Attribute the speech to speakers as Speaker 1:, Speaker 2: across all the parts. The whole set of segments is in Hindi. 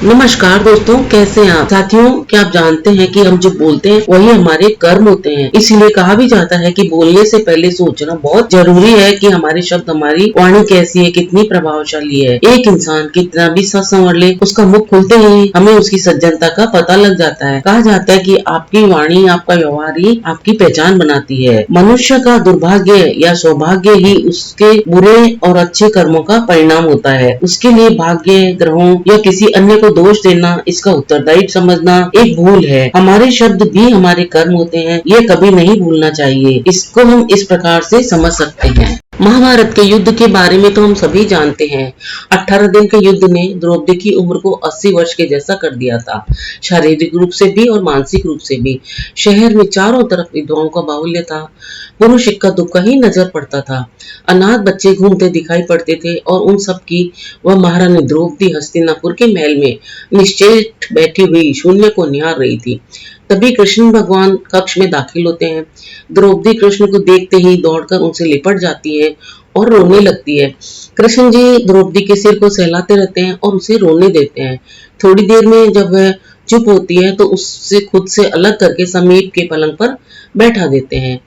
Speaker 1: नमस्कार दोस्तों, कैसे हैं आप साथियों। क्या आप जानते हैं कि हम जो बोलते हैं वही हमारे कर्म होते हैं। इसीलिए कहा भी जाता है कि बोलने से पहले सोचना बहुत जरूरी है कि हमारे शब्द, हमारी वाणी कैसी है, कितनी प्रभावशाली है। एक इंसान कितना भी सच संवर ले, उसका मुख खुलते ही हमें उसकी सज्जनता का पता लग जाता है। कहा जाता है कि आपकी वाणी, आपका व्यवहार ही आपकी पहचान बनाती है। मनुष्य का दुर्भाग्य या सौभाग्य ही उसके बुरे और अच्छे कर्मों का परिणाम होता है। उसके लिए भाग्य, ग्रहों या किसी अन्य को दोष देना, इसका उत्तरदायी समझना एक भूल है। हमारे शब्द भी हमारे कर्म होते हैं, ये कभी नहीं भूलना चाहिए। इसको हम इस प्रकार से समझ सकते हैं। महाभारत के युद्ध के बारे में तो हम सभी जानते हैं। 18 दिन के युद्ध ने द्रौपदी की उम्र को 80 वर्ष के जैसा कर दिया था, शारीरिक रूप से भी और मानसिक रूप से भी। शहर में चारों तरफ विधवाओं का बाहुल्य था। पुरुष इक्का दुक्का ही नजर पड़ता था। अनाथ बच्चे घूमते दिखाई पड़ते थे और उन सब की वह महारानी द्रौपदी हस्तिनापुर के महल में निश्चेष्ट बैठी हुई शून्य को निहार रही थी। तभी कृष्ण भगवान कक्ष में दाखिल होते हैं। द्रौपदी कृष्ण को देखते ही दौड़कर उनसे लिपट जाती है और रोने लगती है। कृष्ण जी द्रौपदी के सिर को सहलाते रहते हैं और उसे रोने देते हैं। थोड़ी देर में जब वह चुप होती है तो उससे खुद से अलग करके समीप के पलंग पर बैठा देते हैं।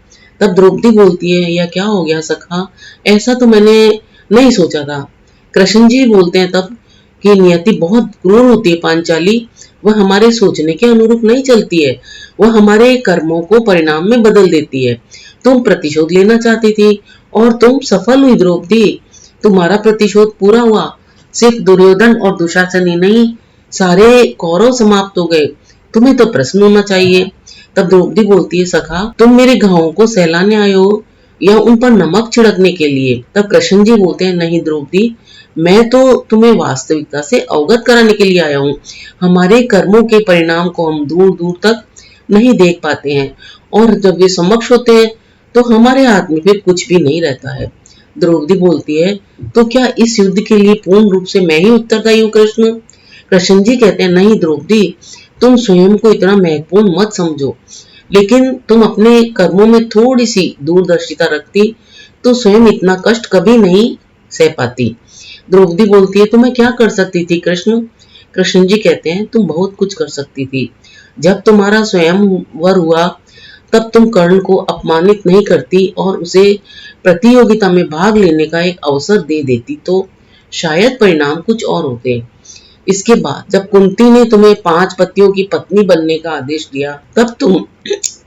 Speaker 1: तब द्रौपदी बोलती है, यह क्या हो गया सखा, ऐसा तो मैंने नहीं सोचा था। कृष्ण जी बोलते हैं तब कि नियति बहुत क्रूर होती है पांचाली, वह हमारे सोचने के अनुरूप नहीं चलती है, वह हमारे कर्मों को परिणाम में बदल देती है। तुम प्रतिशोध लेना चाहती थी और तुम सफल हुई द्रौपदी। तुम्हारा प्रतिशोध पूरा हुआ। सिर्फ दुर्योधन और दुशासन ही नहीं, सारे कौरव समाप्त हो गए। तुम्हें तो प्रश्न होना चाहिए। तब द्रौपदी बोलती है, सखा तुम मेरे घावों को सहलाने आए हो या उन पर नमक छिड़कने के लिए। तब कृष्ण जी बोलते हैं, नहीं द्रौपदी, मैं तो तुम्हें वास्तविकता से अवगत कराने के लिए आया हूँ। हमारे कर्मों के परिणाम को हम दूर दूर तक नहीं देख पाते हैं और जब वे समक्ष होते हैं तो हमारे हाथ में फिर कुछ भी नहीं रहता है। द्रौपदी बोलती है, तो क्या इस युद्ध के लिए पूर्ण रूप से मैं ही उत्तरदायी हूँ कृष्ण? कृष्ण जी कहते हैं, नहीं द्रौपदी, तुम स्वयं को इतना महत्वपूर्ण मत समझो, लेकिन तुम अपने कर्मों में थोड़ी सी दूरदर्शिता रखती तो स्वयं इतना कष्ट कभी नहीं सह पाती। द्रौपदी बोलती है, तो मैं क्या कर सकती थी कृष्ण? कृष्ण जी कहते हैं, तुम बहुत कुछ कर सकती थी। जब तुम्हारा स्वयंवर हुआ तब तुम कर्ण को अपमानित नहीं करती और उसे प्रतियोगिता में भाग लेने का एक अवसर दे देती तो शायद परिणाम कुछ और होते। इसके बाद जब कुंती ने तुम्हें 5 पतियों की पत्नी बनने का आदेश दिया तब तुम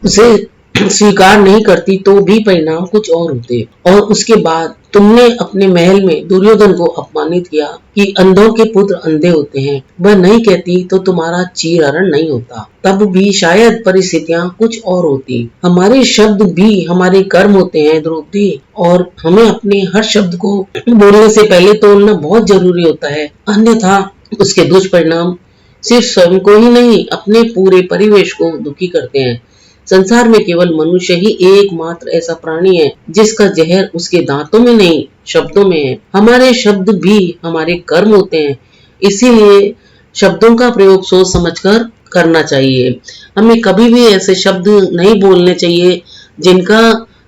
Speaker 1: उसे स्वीकार नहीं करती तो भी परिणाम कुछ और होते। और उसके बाद तुमने अपने महल में दुर्योधन को अपमानित किया कि अंधों के पुत्र अंधे होते हैं। वह नहीं कहती तो तुम्हारा चीरहरण नहीं होता, तब भी शायद परिस्थितियां कुछ और होती। हमारे शब्द भी हमारे कर्म होते हैं द्रौपदी, और हमें अपने हर शब्द को बोलने से पहले तोड़ना बहुत जरूरी होता है, अन्यथा उसके दुष्परिणाम सिर्फ स्वयं को ही नहीं, अपने पूरे परिवेश को दुखी करते हैं। संसार में केवल मनुष्य ही एकमात्र ऐसा प्राणी है जिसका जहर उसके दांतों में नहीं, शब्दों में है। हमारे शब्द भी हमारे कर्म होते हैं, इसीलिए शब्दों का प्रयोग सोच समझकर करना चाहिए। हमें कभी भी ऐसे शब्द नहीं बोलने चाहिए जिनका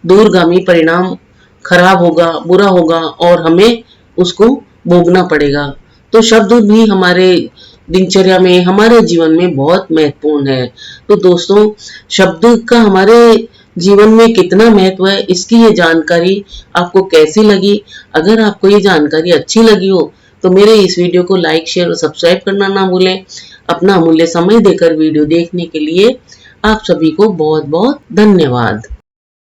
Speaker 1: दूरगामी परिणाम खराब होगा, बुरा होगा और हमें उसको भोगना पड़ेगा। तो शब्द भी हमारे दिनचर्या में, हमारे जीवन में बहुत महत्वपूर्ण है। तो दोस्तों, शब्द का हमारे जीवन में कितना महत्व है, इसकी ये जानकारी आपको कैसी लगी? अगर आपको ये जानकारी अच्छी लगी हो तो मेरे इस वीडियो को लाइक, शेयर और सब्सक्राइब करना ना भूलें। अपना अमूल्य समय देकर वीडियो देखने के लिए आप सभी को बहुत बहुत धन्यवाद।